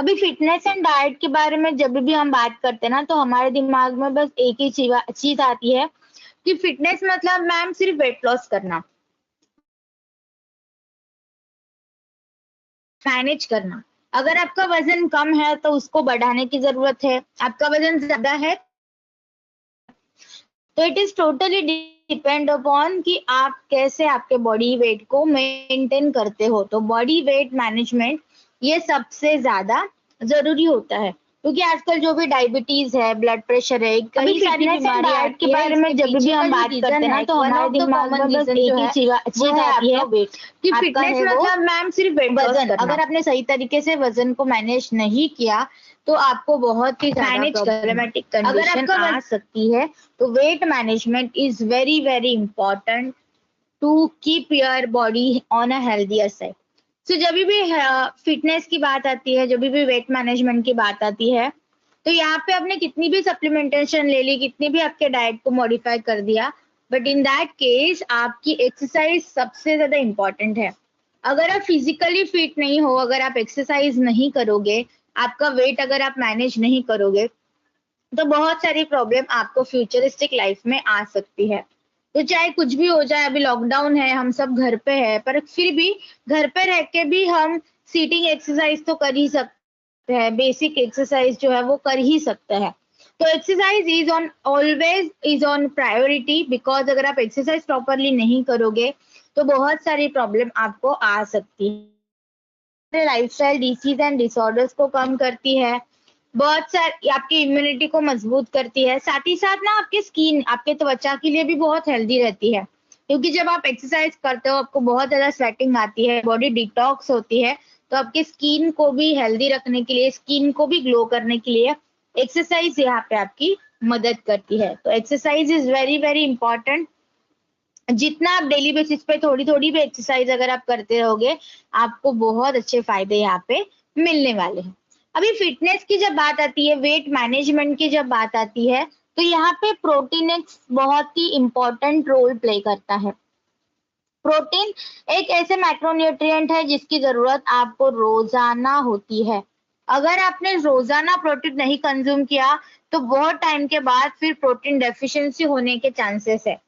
अभी fitness and diet के बारे में जब भी हम बात करते हैं ना, तो हमारे दिमाग में बस एक ही चीज आती है कि फिटनेस मतलब मैम सिर्फ वेट लॉस करना, मैनेज करना। अगर आपका वजन कम है तो उसको बढ़ाने की जरूरत है, आपका वजन ज्यादा है तो it is totally depend upon कि आप कैसे आपके बॉडी वेट को मेंटेन करते हो। तो बॉडी वेट मैनेजमेंट ये सबसे ज्यादा जरूरी होता है, क्योंकि आजकल जो भी डायबिटीज है, ब्लड प्रेशर है, कई सारी बीमारियां आती है। डाइट के बारे में जब भी हम बात करते हैं ना, तो हमारे दिमाग में बस एक ही चीज आती है कि फिटनेस मतलब मैम सिर्फ वेट लॉस करना। अगर आपने सही तरीके से वजन को मैनेज नहीं किया तो आपको बहुत ही मैनेज प्रॉब्लमेटिक कंडीशन आ सकती है। तो weight management is very very important to keep your body on a healthier side. तो जब भी फिटनेस की बात आती है, जब भी वेट मैनेजमेंट की बात आती है, तो यहाँ पे आपने कितनी भी सप्लीमेंटेशन ले ली, कितनी भी आपके डाइट को मॉडिफाई कर दिया, बट इन दैट केस आपकी एक्सरसाइज सबसे ज्यादा इंपॉर्टेंट है। अगर आप फिजिकली फिट नहीं हो, अगर आप एक्सरसाइज नहीं करोगे, आपका वेट अगर आप मैनेज नहीं करोगे, तो बहुत सारी प्रॉब्लम आपको फ्यूचरिस्टिक लाइफ में आ सकती है। तो चाहे कुछ भी हो जाए, अभी लॉकडाउन है, हम सब घर पे है, पर फिर भी घर पे रह के भी हम सीटिंग एक्सरसाइज तो कर ही सकते हैं, बेसिक एक्सरसाइज जो है वो कर ही सकते हैं। तो exercise is on always is on priority, because अगर आप एक्सरसाइज प्रॉपरली नहीं करोगे तो बहुत सारी प्रॉब्लम आपको आ सकती है। लाइफस्टाइल डिसीज एंड डिसऑर्डर्स को कम करती है, बहुत सारी आपकी इम्यूनिटी को मजबूत करती है, साथ ही साथ ना आपकी स्किन, आपके त्वचा के लिए भी बहुत हेल्दी रहती है, क्योंकि जब आप एक्सरसाइज करते हो आपको बहुत ज्यादा स्वेटिंग आती है, बॉडी डिटॉक्स होती है। तो आपकी स्किन को भी हेल्दी रखने के लिए, स्किन को भी ग्लो करने के लिए एक्सरसाइज यहाँ पे आपकी मदद करती है। तो exercise is very very important. जितना आप डेली बेसिस पे थोड़ी थोड़ी भी एक्सरसाइज अगर आप करते रहोगे, आपको बहुत अच्छे फायदे यहाँ पे मिलने वाले हैं। अभी फिटनेस की जब बात आती है, वेट मैनेजमेंट की जब बात आती है, तो यहाँ पे प्रोटीन एक बहुत ही इंपॉर्टेंट रोल प्ले करता है। प्रोटीन एक ऐसे मैक्रोन्यूट्रिएंट है जिसकी जरूरत आपको रोजाना होती है। अगर आपने रोजाना प्रोटीन नहीं कंज्यूम किया तो बहुत टाइम के बाद फिर प्रोटीन डेफिशिएंसी होने के चांसेस है।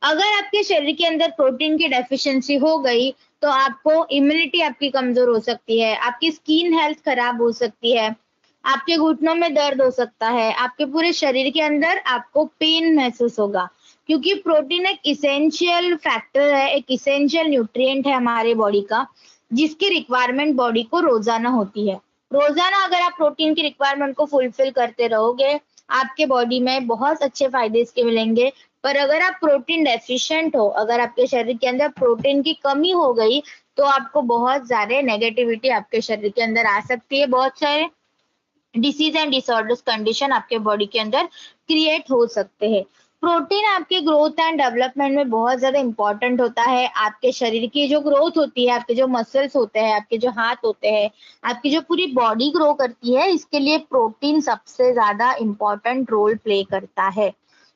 अगर आपके शरीर के अंदर प्रोटीन की डेफिशिएंसी हो गई तो आपको इम्यूनिटी आपकी कमजोर हो सकती है, आपकी स्किन हेल्थ खराब हो सकती है, आपके घुटनों में दर्द हो सकता है, आपके पूरे शरीर के अंदर आपको पेन महसूस होगा, क्योंकि प्रोटीन एक इसेंशियल फैक्टर है, एक इसेंशियल न्यूट्रिएंट है हमारे बॉडी का, जिसकी रिक्वायरमेंट बॉडी को रोजाना होती है। रोजाना अगर आप प्रोटीन की रिक्वायरमेंट को फुलफिल करते रहोगे, आपके बॉडी में बहुत अच्छे फायदे इसके मिलेंगे। पर अगर आप प्रोटीन डेफिशिएंट हो, अगर आपके शरीर के अंदर प्रोटीन की कमी हो गई, तो आपको बहुत सारे नेगेटिविटी आपके शरीर के अंदर आ सकती है, बहुत सारे डिसीज एंड डिसऑर्डर्स कंडीशन आपके बॉडी के अंदर क्रिएट हो सकते हैं। प्रोटीन आपके ग्रोथ एंड डेवलपमेंट में बहुत ज्यादा इंपॉर्टेंट होता है। आपके शरीर की जो ग्रोथ होती है, आपके जो मसल्स होते हैं, आपके जो हाथ होते हैं, आपकी जो पूरी बॉडी ग्रो करती है, इसके लिए प्रोटीन सबसे ज्यादा इंपॉर्टेंट रोल प्ले करता है।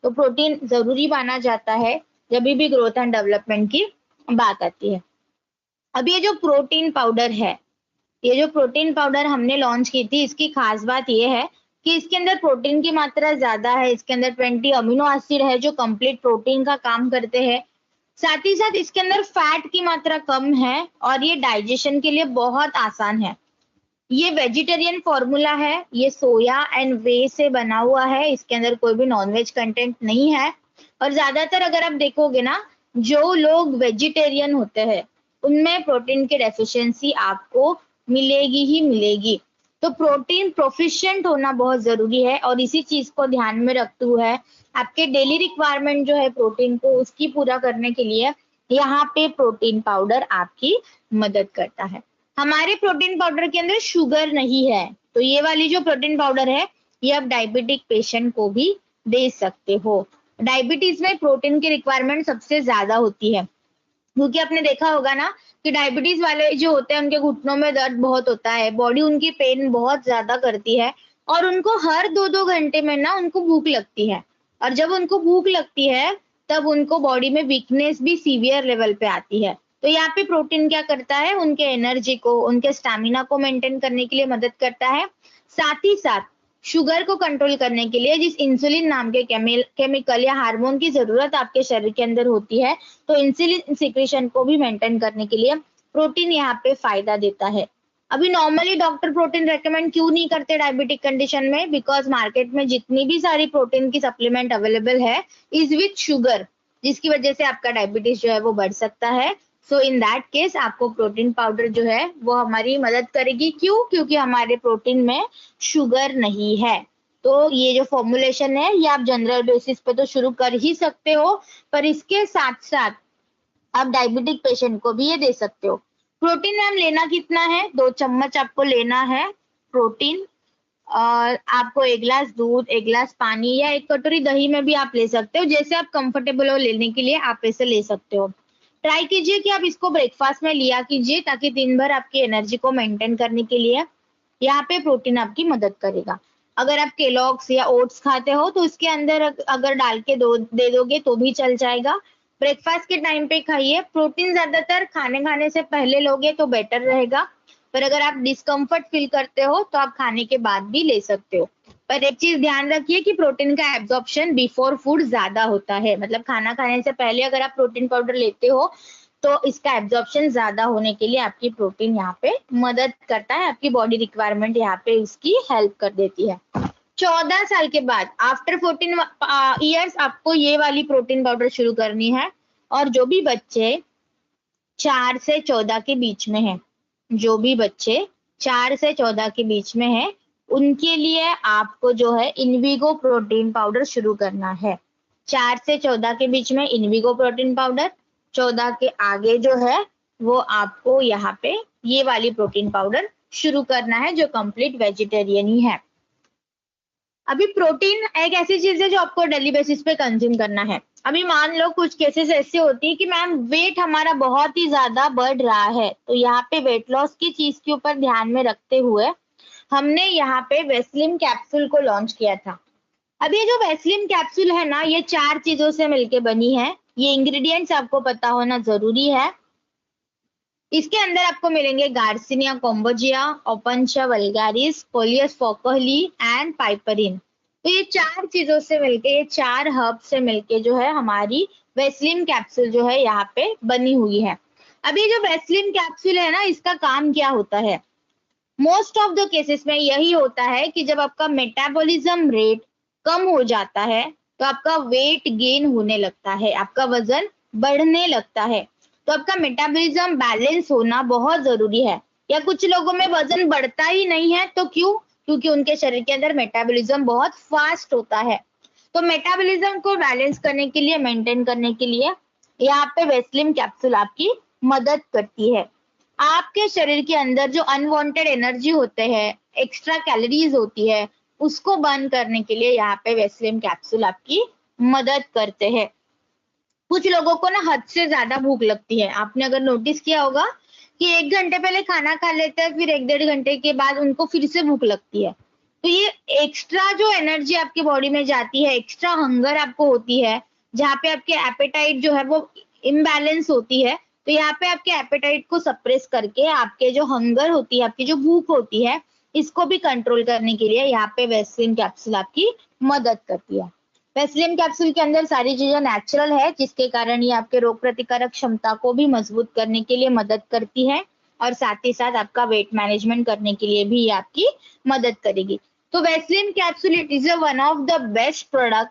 तो प्रोटीन जरूरी माना जाता है जब भी ग्रोथ एंड डेवलपमेंट की बात आती है। अब ये जो प्रोटीन पाउडर है, ये जो प्रोटीन पाउडर हमने लॉन्च की थी, इसकी खास बात ये है कि इसके अंदर प्रोटीन की मात्रा ज्यादा है। इसके अंदर 20 अमीनो एसिड है जो कंप्लीट प्रोटीन का काम करते हैं। साथ ही साथ इसके अंदर फैट की मात्रा कम है और ये डाइजेशन के लिए बहुत आसान है। ये वेजिटेरियन फॉर्मूला है, ये सोया एंड वे से बना हुआ है, इसके अंदर कोई भी नॉनवेज कंटेंट नहीं है। और ज्यादातर अगर आप देखोगे ना, जो लोग वेजिटेरियन होते हैं उनमें प्रोटीन की डेफिशिएंसी आपको मिलेगी ही मिलेगी। तो प्रोटीन प्रोफिशिएंट होना बहुत जरूरी है, और इसी चीज को ध्यान में रखते हुए आपके डेली रिक्वायरमेंट जो है प्रोटीन को, उसकी पूरा करने के लिए यहाँ पे प्रोटीन पाउडर आपकी मदद करता है। हमारे प्रोटीन पाउडर के अंदर शुगर नहीं है, तो ये वाली जो प्रोटीन पाउडर है ये आप डायबिटिक पेशेंट को भी दे सकते हो। डायबिटीज में प्रोटीन की रिक्वायरमेंट सबसे ज्यादा होती है, क्योंकि आपने देखा होगा ना कि डायबिटीज वाले जो होते हैं उनके घुटनों में दर्द बहुत होता है, बॉडी उनकी पेन बहुत ज्यादा करती है, और उनको हर 2-2 घंटे में ना उनको भूख लगती है। और जब उनको भूख लगती है तब उनको बॉडी में वीकनेस भी सीवियर लेवल पे आती है। तो यहाँ पे प्रोटीन क्या करता है, उनके एनर्जी को, उनके स्टैमिना को मेंटेन करने के लिए मदद करता है। साथ ही साथ शुगर को कंट्रोल करने के लिए जिस इंसुलिन नाम के केमिकल या हार्मोन की जरूरत आपके शरीर के अंदर होती है, तो इंसुलिन सिक्रेशन को भी मेंटेन करने के लिए प्रोटीन यहाँ पे फायदा देता है। अभी नॉर्मली डॉक्टर प्रोटीन रेकमेंड क्यों नहीं करते डायबिटिक कंडीशन में, बिकॉज मार्केट में जितनी भी सारी प्रोटीन की सप्लीमेंट अवेलेबल है इज विथ शुगर, जिसकी वजह से आपका डायबिटीज जो है वो बढ़ सकता है। सो इन दैट केस आपको प्रोटीन पाउडर जो है वो हमारी मदद करेगी। क्यों? क्योंकि हमारे प्रोटीन में शुगर नहीं है। तो ये जो फॉर्मुलेशन है ये आप जनरल बेसिस पे तो शुरू कर ही सकते हो, पर इसके साथ साथ आप डायबिटिक पेशेंट को भी ये दे सकते हो। प्रोटीन मैम लेना कितना है? 2 चम्मच आपको लेना है प्रोटीन, और आपको 1 गिलास दूध, 1 गिलास पानी या 1 कटोरी दही में भी आप ले सकते हो, जैसे आप कंफर्टेबल हो लेने के लिए आप ऐसे ले सकते हो। ट्राई कीजिए कि आप इसको ब्रेकफास्ट में लिया कीजिए, ताकि दिन भर आपकी एनर्जी को मेंटेन करने के लिए यहाँ पे प्रोटीन आपकी मदद करेगा। अगर आप केलॉग्स या ओट्स खाते हो तो उसके अंदर अगर डाल के दे दोगे तो भी चल जाएगा। ब्रेकफास्ट के टाइम पे खाइए। प्रोटीन ज्यादातर खाने से पहले लोगे तो बेटर रहेगा, पर अगर आप डिस्कम्फर्ट फील करते हो तो आप खाने के बाद भी ले सकते हो। पर एक चीज ध्यान रखिए कि प्रोटीन का एब्जॉर्प्शन बिफोर फूड ज्यादा होता है, मतलब खाना खाने से पहले अगर आप प्रोटीन पाउडर लेते हो तो इसका एब्जॉर्प्शन ज्यादा होने के लिए आपकी प्रोटीन यहाँ पे मदद करता है, आपकी बॉडी रिक्वायरमेंट यहाँ पे इसकी हेल्प कर देती है। 14 साल के बाद आफ्टर 14 ईयर्स आपको ये वाली प्रोटीन पाउडर शुरू करनी है। और जो भी बच्चे 4 से 14 के बीच में है, जो भी बच्चे 4 से 14 के बीच में है, उनके लिए आपको जो है इनविगो प्रोटीन पाउडर शुरू करना है। 4 से 14 के बीच में इनविगो प्रोटीन पाउडर, 14 के आगे जो है वो आपको यहाँ पे ये वाली प्रोटीन पाउडर शुरू करना है, जो कंप्लीट वेजिटेरियन ही है। अभी प्रोटीन एक ऐसी चीज है जो आपको डेली बेसिस पे कंज्यूम करना है। अभी मान लो कुछ केसेस ऐसे होती है कि मैम वेट हमारा बहुत ही ज्यादा बढ़ रहा है, तो यहाँ पे वेट लॉस की चीज के ऊपर ध्यान में रखते हुए हमने यहाँ पे वेस्लिम कैप्सूल को लॉन्च किया था। अब ये जो वेस्लिम कैप्सूल है ना, ये 4 चीजों से मिलके बनी है। ये इंग्रेडिएंट्स आपको पता होना जरूरी है। इसके अंदर आपको मिलेंगे Garcinia cambogia, Opuntia vulgaris, Coleus forskohlii and piperine. तो ये 4 चीजों से मिलके, ये 4 हर्ब से मिलके जो है हमारी वेस्लिम कैप्सूल जो है यहाँ पे बनी हुई है। अब ये जो वेस्लिम कैप्सूल है ना, इसका काम क्या होता है? मोस्ट ऑफ द केसेस में यही होता है कि जब आपका मेटाबॉलिज्म रेट कम हो जाता है तो आपका वेट गेन होने लगता है, आपका वजन बढ़ने लगता है। तो आपका मेटाबॉलिज्म बैलेंस होना बहुत जरूरी है। या कुछ लोगों में वजन बढ़ता ही नहीं है, तो क्यों? क्योंकि उनके शरीर के अंदर मेटाबॉलिज्म बहुत फास्ट होता है। तो मेटाबॉलिज्म को बैलेंस करने के लिए, मेंटेन करने के लिए यहाँ पे वेस्लिम कैप्सूल आपकी मदद करती है। आपके शरीर के अंदर जो अनवांटेड एनर्जी होते हैं, एक्स्ट्रा कैलोरीज होती है, उसको बर्न करने के लिए यहाँ पे वेस्लिम कैप्सूल आपकी मदद करते हैं। कुछ लोगों को ना हद से ज्यादा भूख लगती है। आपने अगर नोटिस किया होगा कि 1 घंटे पहले खाना खा लेते हैं, फिर 1-1.5 घंटे के बाद उनको फिर से भूख लगती है। तो ये एक्स्ट्रा जो एनर्जी आपकी बॉडी में जाती है, एक्स्ट्रा हंगर आपको होती है, जहाँ पे आपके एपेटाइट जो है वो इम्बैलेंस होती है, तो यहाँ पे आपके एपेटाइट को सप्रेस करके आपके जो हंगर होती है, आपकी जो भूख होती है, इसको भी कंट्रोल करने के लिए यहाँ पे वेस्लिम कैप्सूल आपकी मदद करती है। वेस्लिम कैप्सूल के अंदर सारी चीजें नेचुरल है, जिसके कारण ये आपके रोग प्रतिकारक क्षमता को भी मजबूत करने के लिए मदद करती है, और साथ ही साथ आपका वेट मैनेजमेंट करने के लिए भी ये आपकी मदद करेगी। तो Weslim capsule it is one of the best product.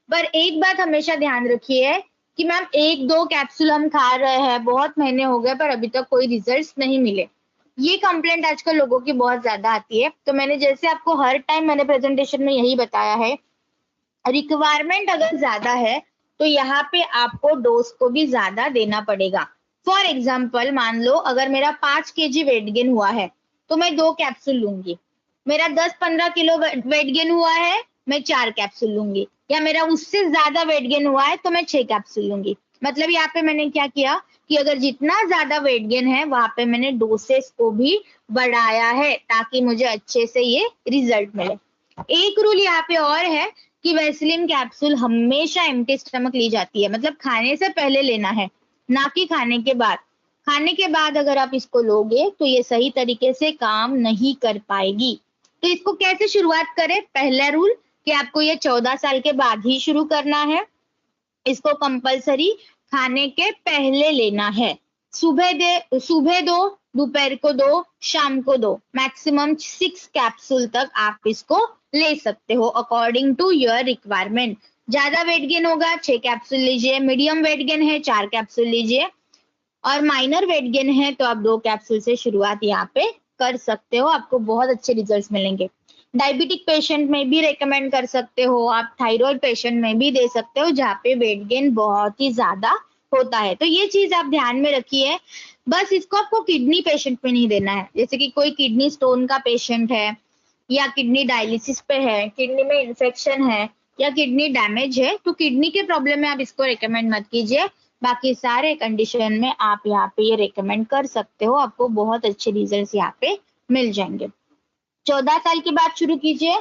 पर एक बात हमेशा ध्यान रखिए कि मैम 1-2 कैप्सूल हम खा रहे हैं, बहुत महीने हो गए पर अभी तक कोई रिजल्ट्स नहीं मिले, ये कंप्लेंट आजकल लोगों की बहुत ज्यादा आती है। तो मैंने जैसे आपको हर टाइम मैंने प्रेजेंटेशन में यही बताया है, रिक्वायरमेंट अगर ज्यादा है तो यहाँ पे आपको डोज को भी ज्यादा देना पड़ेगा। फॉर एग्जाम्पल मान लो अगर मेरा 5 kg वेट गेन हुआ है तो मैं 2 कैप्सूल लूंगी। मेरा 10-15 किलो वेट गेन हुआ है, मैं 4 कैप्सूल लूंगी। या मेरा उससे ज्यादा वेट गेन हुआ है तो मैं 6 कैप्सूल लूंगी। मतलब यहाँ पे मैंने क्या किया कि अगर जितना ज्यादा वेट गेन है वहां पे मैंने डोसेस को भी बढ़ाया है, ताकि मुझे अच्छे से ये रिजल्ट मिले। एक रूल यहाँ पे और है कि वेस्लिम कैप्सूल हमेशा एम्प्टी स्टमक ली जाती है, मतलब खाने से पहले लेना है, ना कि खाने के बाद। खाने के बाद अगर आप इसको लोगे तो ये सही तरीके से काम नहीं कर पाएगी। तो इसको कैसे शुरुआत करें? पहला रूल कि आपको ये 14 साल के बाद ही शुरू करना है। इसको कंपलसरी खाने के पहले लेना है। सुबह दो, दोपहर को दो, शाम को दो, मैक्सिमम 6 कैप्सूल तक आप इसको ले सकते हो अकॉर्डिंग टू योर रिक्वायरमेंट। ज्यादा वेट गेन होगा 6 कैप्सूल लीजिए, मीडियम वेट गेन है 4 कैप्सूल लीजिए, और माइनर वेट गेन है तो आप 2 कैप्सूल से शुरुआत यहाँ पे कर सकते हो, आपको बहुत अच्छे रिजल्ट्स मिलेंगे। डायबिटिक पेशेंट में भी रेकमेंड कर सकते हो आप, थायराइड पेशेंट में भी दे सकते हो जहाँ पे वेट गेन बहुत ही ज्यादा होता है। तो ये चीज आप ध्यान में रखिए। बस इसको आपको किडनी पेशेंट में नहीं देना है, जैसे कि कोई किडनी स्टोन का पेशेंट है या किडनी डायलिसिस पे है, किडनी में इन्फेक्शन है या किडनी डैमेज है, तो किडनी के प्रॉब्लम में आप इसको रेकमेंड मत कीजिए। बाकी सारे कंडीशन में आप यहाँ पे ये रेकमेंड कर सकते हो, आपको बहुत अच्छे रिजल्ट्स यहाँ पे मिल जाएंगे। 14 साल के बाद शुरू कीजिए,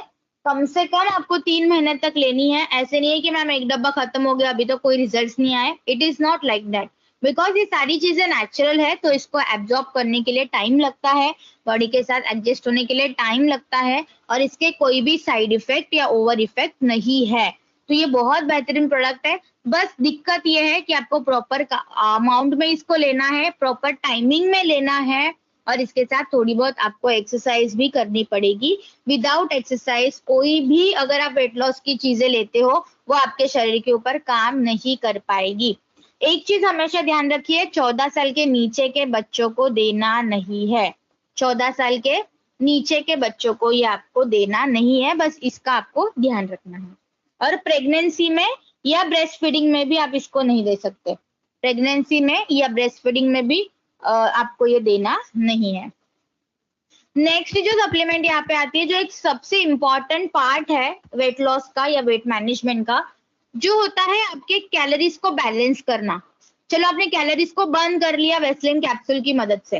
कम से कम आपको 3 महीने तक लेनी है। ऐसे नहीं है कि मैम एक डब्बा खत्म हो गया अभी तो कोई रिजल्ट्स नहीं आए, it is not like that, because ये सारी चीजें नेचुरल है तो इसको एब्जॉर्ब करने के लिए टाइम लगता है, बॉडी के साथ एडजस्ट होने के लिए टाइम लगता है, और इसके कोई भी साइड इफेक्ट या ओवर इफेक्ट नहीं है। तो ये बहुत बेहतरीन प्रोडक्ट है। बस दिक्कत ये है कि आपको प्रॉपर अमाउंट में इसको लेना है, प्रॉपर टाइमिंग में लेना है, और इसके साथ थोड़ी बहुत आपको एक्सरसाइज भी करनी पड़ेगी। विदाउट एक्सरसाइज कोई भी अगर आप वेट लॉस की चीजें लेते हो वो आपके शरीर के ऊपर काम नहीं कर पाएगी। एक चीज हमेशा ध्यान रखिए, 14 साल के नीचे के बच्चों को देना नहीं है। 14 साल के नीचे के बच्चों को ये आपको देना नहीं है, बस इसका आपको ध्यान रखना है। और प्रेगनेंसी में या ब्रेस्ट फीडिंग में भी आप इसको नहीं दे सकते। प्रेगनेंसी में या ब्रेस्ट फीडिंग में भी आपको ये देना नहीं है। नेक्स्ट जो सप्लीमेंट यहाँ पे आती है, जो एक सबसे इंपॉर्टेंट पार्ट है वेट लॉस का या वेट मैनेजमेंट का, जो होता है आपके कैलोरीज को बैलेंस करना। चलो आपने कैलोरीज को बर्न कर लिया वेस्लिन कैप्सूल की मदद से,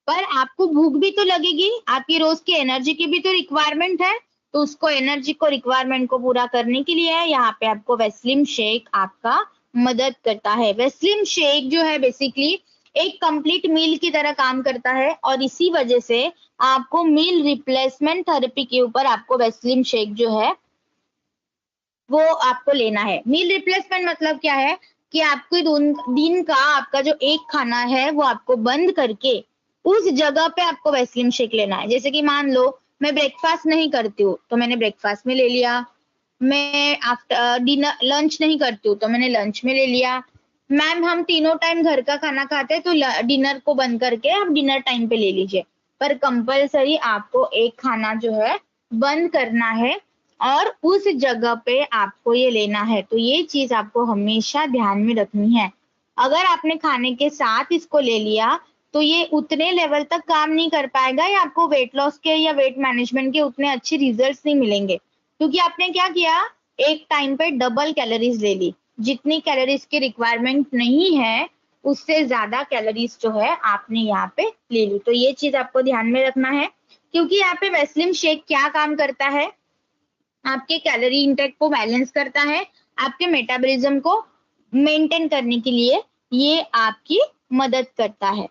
पर आपको भूख भी तो लगेगी, आपकी रोज की एनर्जी की भी तो रिक्वायरमेंट है, तो उसको एनर्जी को रिक्वायरमेंट को पूरा करने के लिए यहाँ पे आपको वेस्लिन शेक आपका मदद करता है। वेस्लिन शेक जो है बेसिकली एक कंप्लीट मील की तरह काम करता है, और इसी वजह से आपको मील रिप्लेसमेंट थेरेपी के ऊपर आपको वेस्लिन शेक जो है वो आपको लेना है। मील रिप्लेसमेंट मतलब क्या है कि आपको दिन का आपका जो एक खाना है वो आपको बंद करके उस जगह पे आपको वेस्लिन शेक लेना है। जैसे कि मान लो मैं ब्रेकफास्ट नहीं करती हूँ तो मैंने ब्रेकफास्ट में ले लिया, मैं आफ्टर डिनर लंच नहीं करती हूँ तो मैंने लंच में ले लिया। मैम हम तीनों टाइम घर का खाना खाते हैं तो डिनर को बंद करके आप डिनर टाइम पे ले लीजिए, पर कंपलसरी आपको एक खाना जो है बंद करना है और उस जगह पे आपको ये लेना है। तो ये चीज आपको हमेशा ध्यान में रखनी है। अगर आपने खाने के साथ इसको ले लिया तो ये उतने लेवल तक काम नहीं कर पाएगा या आपको वेट लॉस के या वेट मैनेजमेंट के उतने अच्छे रिजल्ट्स नहीं मिलेंगे, क्योंकि आपने क्या किया, एक टाइम पे डबल कैलोरीज ले ली। जितनी कैलोरीज की रिक्वायरमेंट नहीं है उससे ज्यादा कैलोरीज जो है आपने यहाँ पे ले ली। तो ये चीज आपको ध्यान में रखना है, क्योंकि यहाँ पे वेस्लिन शेक क्या काम करता है, आपके कैलोरी इंटेक को बैलेंस करता है, आपके मेटाबॉलिज्म को मेंटेन करने के लिए ये आपकी मदद करता है।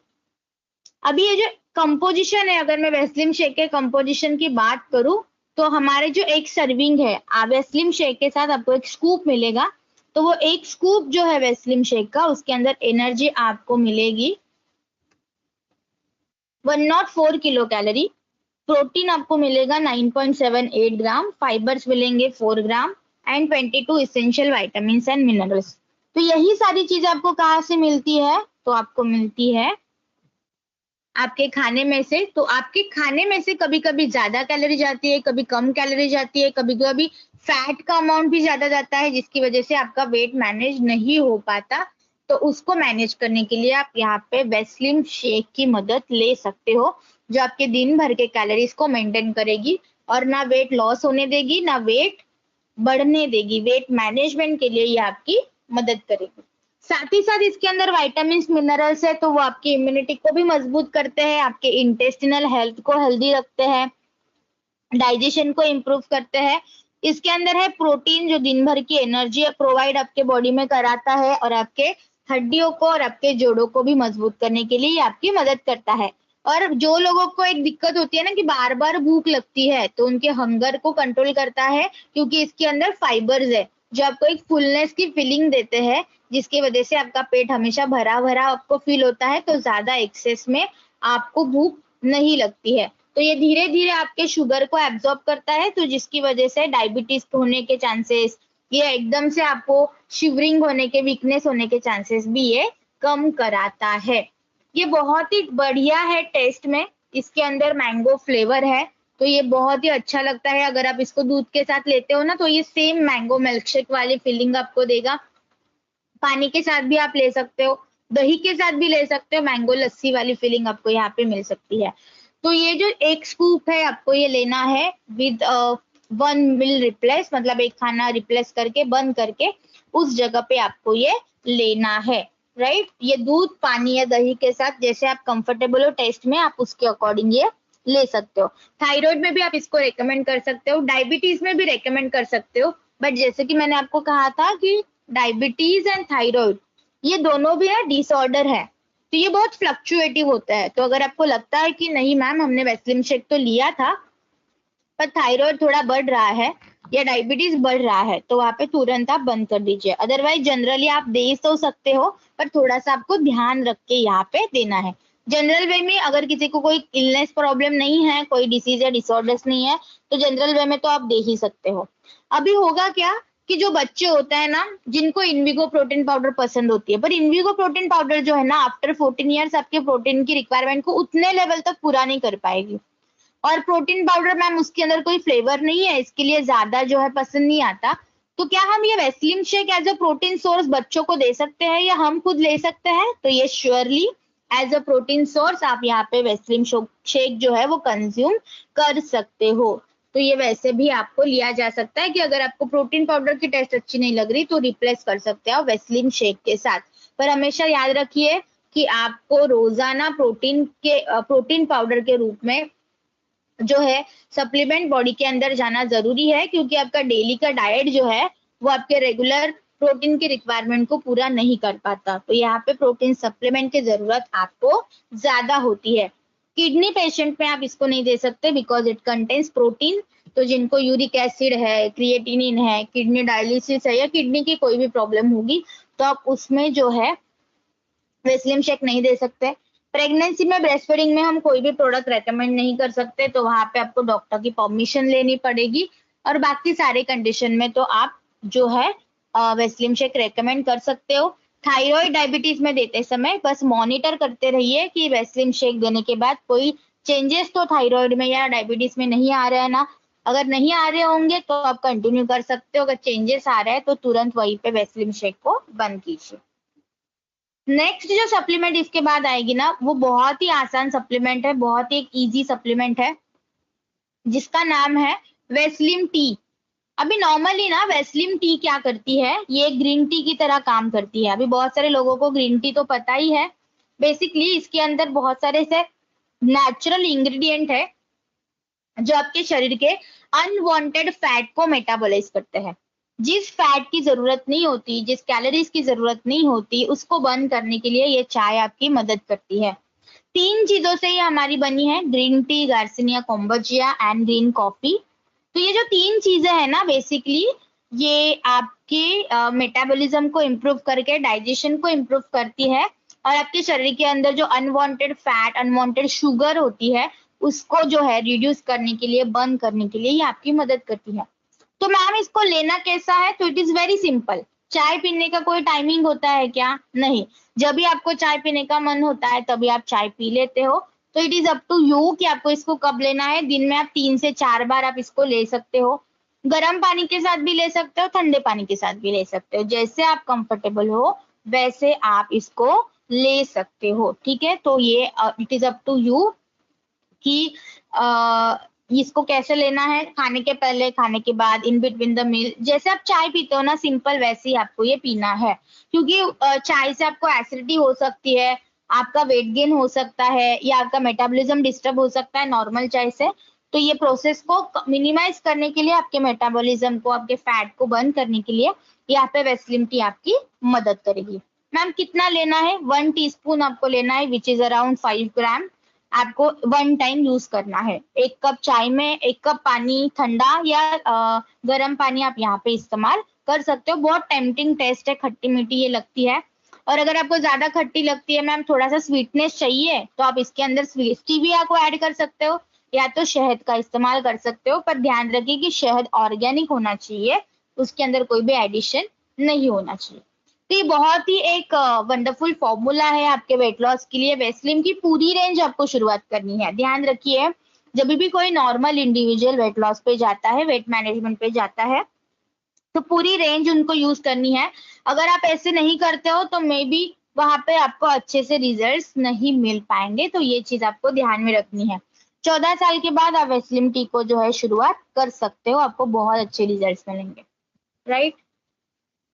अभी ये जो कंपोजिशन है, अगर मैं वेस्लिन शेक के कंपोजिशन की बात करूं तो हमारे जो एक सर्विंग है वेस्लिन शेक के साथ आपको एक स्कूप मिलेगा, तो वो एक स्कूप जो है वेस्लिन शेक का उसके अंदर एनर्जी आपको मिलेगी 104 किलो कैलोरी, प्रोटीन आपको मिलेगा 9.78 ग्राम, फाइबर्स मिलेंगे 4 gram and 22 essential vitamin and minerals. तो यही सारी चीज आपको कहाँ से मिलती है, तो आपको मिलती है आपके खाने में से। तो आपके खाने में से कभी कभी ज्यादा कैलोरी जाती है, कभी कम कैलोरी जाती है, कभी कभी फैट का अमाउंट भी ज्यादा जाता है जिसकी वजह से आपका वेट मैनेज नहीं हो पाता। तो उसको मैनेज करने के लिए आप यहाँ पे वेस्लिन शेक की मदद ले सकते हो, जो आपके दिन भर के कैलोरीज को मेंटेन करेगी और ना वेट लॉस होने देगी ना वेट बढ़ने देगी। वेट मैनेजमेंट के लिए ये आपकी मदद करेगी। साथ ही साथ इसके अंदर विटामिन मिनरल्स है, तो वो आपकी इम्यूनिटी को भी मजबूत करते हैं, आपके इंटेस्टिनल हेल्थ को हेल्दी रखते हैं, डाइजेशन को इम्प्रूव करते हैं। इसके अंदर है प्रोटीन जो दिन भर की एनर्जी प्रोवाइड आपके बॉडी में कराता है और आपके हड्डियों को और आपके जोड़ों को भी मजबूत करने के लिए ये आपकी मदद करता है। और जो लोगों को एक दिक्कत होती है ना कि बार बार भूख लगती है, तो उनके हंगर को कंट्रोल करता है, क्योंकि इसके अंदर फाइबर्स है जो आपको एक फुलनेस की फीलिंग देते हैं, जिसकी वजह से आपका पेट हमेशा भरा भरा आपको फील होता है, तो ज्यादा एक्सेस में आपको भूख नहीं लगती है। तो ये धीरे धीरे आपके शुगर को एब्जॉर्ब करता है, तो जिसकी वजह से डायबिटीज होने के चांसेस, ये एकदम से आपको शिवरिंग होने के, वीकनेस होने के चांसेस भी ये कम कराता है। ये बहुत ही बढ़िया है टेस्ट में, इसके अंदर मैंगो फ्लेवर है, तो ये बहुत ही अच्छा लगता है। अगर आप इसको दूध के साथ लेते हो ना, तो ये सेम मैंगो मिल्कशेक वाली फीलिंग आपको देगा। पानी के साथ भी आप ले सकते हो, दही के साथ भी ले सकते हो, मैंगो लस्सी वाली फीलिंग आपको यहाँ पे मिल सकती है। तो ये जो एक स्कूप है आपको ये लेना है विद 1 मील रिप्लेस, मतलब एक खाना रिप्लेस करके बंद करके उस जगह पे आपको ये लेना है, राइट। ये दूध, पानी या दही के साथ जैसे आप कंफर्टेबल हो टेस्ट में, आप उसके अकॉर्डिंग ये ले सकते हो। थायराइड में भी आप इसको रेकमेंड कर सकते हो, डायबिटीज में भी रेकमेंड कर सकते हो, बट जैसे कि मैंने आपको कहा था कि डायबिटीज एंड थायराइड ये दोनों भी ना डिसऑर्डर है, तो ये बहुत फ्लक्चुएटिव होता है। तो अगर आपको लगता है कि नहीं मैम हमने वेस्लिन शेक तो लिया था पर थायराइड थोड़ा बढ़ रहा है या डायबिटीज बढ़ रहा है, तो वहां पे तुरंत आप बंद कर दीजिए। अदरवाइज जनरली आप दे तो सकते हो, पर थोड़ा सा आपको ध्यान रख के यहाँ पे देना है। जनरल वे में अगर किसी को कोई इलनेस प्रॉब्लम नहीं है, कोई डिसीज या डिसऑर्डर्स नहीं है, तो जनरल वे में तो आप दे ही सकते हो। अभी होगा क्या कि जो बच्चे होते हैं ना, जिनको इनविगो प्रोटीन पाउडर पसंद होती है, पर इनविगो प्रोटीन पाउडर जो है ना, आफ्टर 14 ईयर्स आपके प्रोटीन की रिक्वायरमेंट को उतने लेवल तक पूरा नहीं कर पाएगी। और प्रोटीन पाउडर मैम उसके अंदर कोई फ्लेवर नहीं है, इसके लिए ज्यादा जो है पसंद नहीं आता। तो क्या हम ये वेस्लिन shake as a protein source बच्चों को दे सकते हैं या हम खुद ले सकते हैं? तो ये surely as a protein source आप यहाँ पे वेस्लिन शेक जो है वो कंज्यूम कर सकते हो। तो ये वैसे भी आपको लिया जा सकता है कि अगर आपको प्रोटीन पाउडर की टेस्ट अच्छी नहीं लग रही तो रिप्लेस कर सकते हो वेस्लिन शेक के साथ। पर हमेशा याद रखिए कि आपको रोजाना प्रोटीन पाउडर के रूप में जो है सप्लीमेंट बॉडी के अंदर जाना जरूरी है, क्योंकि आपका डेली का डाइट जो है वो आपके रेगुलर प्रोटीन की रिक्वायरमेंट को पूरा नहीं कर पाता। तो यहाँ पे प्रोटीन सप्लीमेंट की जरूरत आपको ज्यादा होती है। किडनी पेशेंट में आप इसको नहीं दे सकते बिकॉज इट कंटेन्स प्रोटीन। तो जिनको यूरिक एसिड है, क्रिएटिनिन है, किडनी डायलिसिस है या किडनी की कोई भी प्रॉब्लम होगी, तो आप उसमें जो है वेस्लिन शेक नहीं दे सकते। प्रेगनेंसी में, ब्रेस्ट फीडिंग में हम कोई भी प्रोडक्ट रेकमेंड नहीं कर सकते, तो वहां पे आपको डॉक्टर की परमिशन लेनी पड़ेगी। और बाकी सारे कंडीशन में तो आप जो है वेस्लिन शेक रेकमेंड कर सकते हो। थायराइड, डायबिटीज में देते समय बस मॉनिटर करते रहिए कि वेस्लिन शेक देने के बाद कोई चेंजेस तो थायराइड में या डायबिटीज में नहीं आ रहे हैं ना। अगर नहीं आ रहे होंगे तो आप कंटिन्यू कर सकते हो, अगर चेंजेस आ रहे हैं तो तुरंत वहीं पे वेस्लिन शेक को बंद कीजिए। नेक्स्ट जो सप्लीमेंट इसके बाद आएगी ना, वो बहुत ही आसान सप्लीमेंट है, बहुत ही एक इजी सप्लीमेंट है, जिसका नाम है वेस्लिन टी। अभी नॉर्मली ना वेस्लिन टी क्या करती है, ये ग्रीन टी की तरह काम करती है। अभी बहुत सारे लोगों को ग्रीन टी तो पता ही है। बेसिकली इसके अंदर बहुत सारे से नेचुरल इंग्रेडिएंट है जो आपके शरीर के अनवांटेड फैट को मेटाबोलाइज करते हैं। जिस फैट की जरूरत नहीं होती, जिस कैलोरीज की जरूरत नहीं होती, उसको बर्न करने के लिए ये चाय आपकी मदद करती है। 3 चीजों से ये हमारी बनी है, green tea, Garcinia cambogia and green coffee. तो ये जो 3 चीजें हैं ना, बेसिकली ये आपके मेटाबॉलिज्म को इम्प्रूव करके डाइजेशन को इम्प्रूव करती है, और आपके शरीर के अंदर जो अनवांटेड फैट, अनवांटेड शुगर होती है, उसको जो है रिड्यूस करने के लिए, बर्न करने के लिए ये आपकी मदद करती है। तो मैम इसको लेना कैसा है? तो इट इज वेरी सिंपल। चाय पीने का कोई टाइमिंग होता है क्या? नहीं। जब भी आपको चाय पीने का मन होता है तभी आप चाय पी लेते हो। तो it is up to you कि आपको इसको कब लेना है। दिन में आप 3 से 4 बार आप इसको ले सकते हो। गर्म पानी के साथ भी ले सकते हो, ठंडे पानी के साथ भी ले सकते हो, जैसे आप कंफर्टेबल हो वैसे आप इसको ले सकते हो, ठीक है। तो ये it is up to you कि इसको कैसे लेना है, खाने के पहले, खाने के बाद, इन बिटवीन द मील। जैसे आप चाय पीते हो ना सिंपल, वैसे ही आपको ये पीना है, क्योंकि चाय से आपको एसिडिटी हो सकती है, आपका वेट गेन हो सकता है, या आपका मेटाबॉलिज्म डिस्टर्ब हो सकता है नॉर्मल चाय से। तो ये प्रोसेस को मिनिमाइज करने के लिए, आपके मेटाबॉलिज्म को, आपके फैट को बर्न करने के लिए यहाँ पे वेस्लिन टी आपकी मदद करेगी। मैम कितना लेना है? 1 टीस्पून आपको लेना है, विच इज अराउंड 5 ग्राम। आपको 1 टाइम यूज करना है। 1 कप चाय में 1 कप पानी, ठंडा या गर्म पानी आप यहाँ पे इस्तेमाल कर सकते हो। बहुत टेम्पटिंग टेस्ट है, खट्टी मीठी ये लगती है। और अगर आपको ज्यादा खट्टी लगती है मैम, थोड़ा सा स्वीटनेस चाहिए, तो आप इसके अंदर स्टीविया को ऐड कर सकते हो या तो शहद का इस्तेमाल कर सकते हो। पर ध्यान रखिए कि शहद ऑर्गेनिक होना चाहिए, उसके अंदर कोई भी एडिशन नहीं होना चाहिए। तो ये बहुत ही एक वंडरफुल फॉर्मूला है आपके वेट लॉस के लिए। वेस्लिन की पूरी रेंज आपको शुरुआत करनी है। ध्यान रखिए, जब भी कोई नॉर्मल इंडिविजुअल वेट लॉस पे जाता है, वेट मैनेजमेंट पे जाता है, तो पूरी रेंज उनको यूज करनी है। अगर आप ऐसे नहीं करते हो तो मे बी वहां पे आपको अच्छे से रिजल्ट्स नहीं मिल पाएंगे। तो ये चीज आपको ध्यान में रखनी है। 14 साल के बाद आप वेस्लिन टी को जो है शुरुआत कर सकते हो, आपको बहुत अच्छे रिजल्ट्स मिलेंगे, राइट।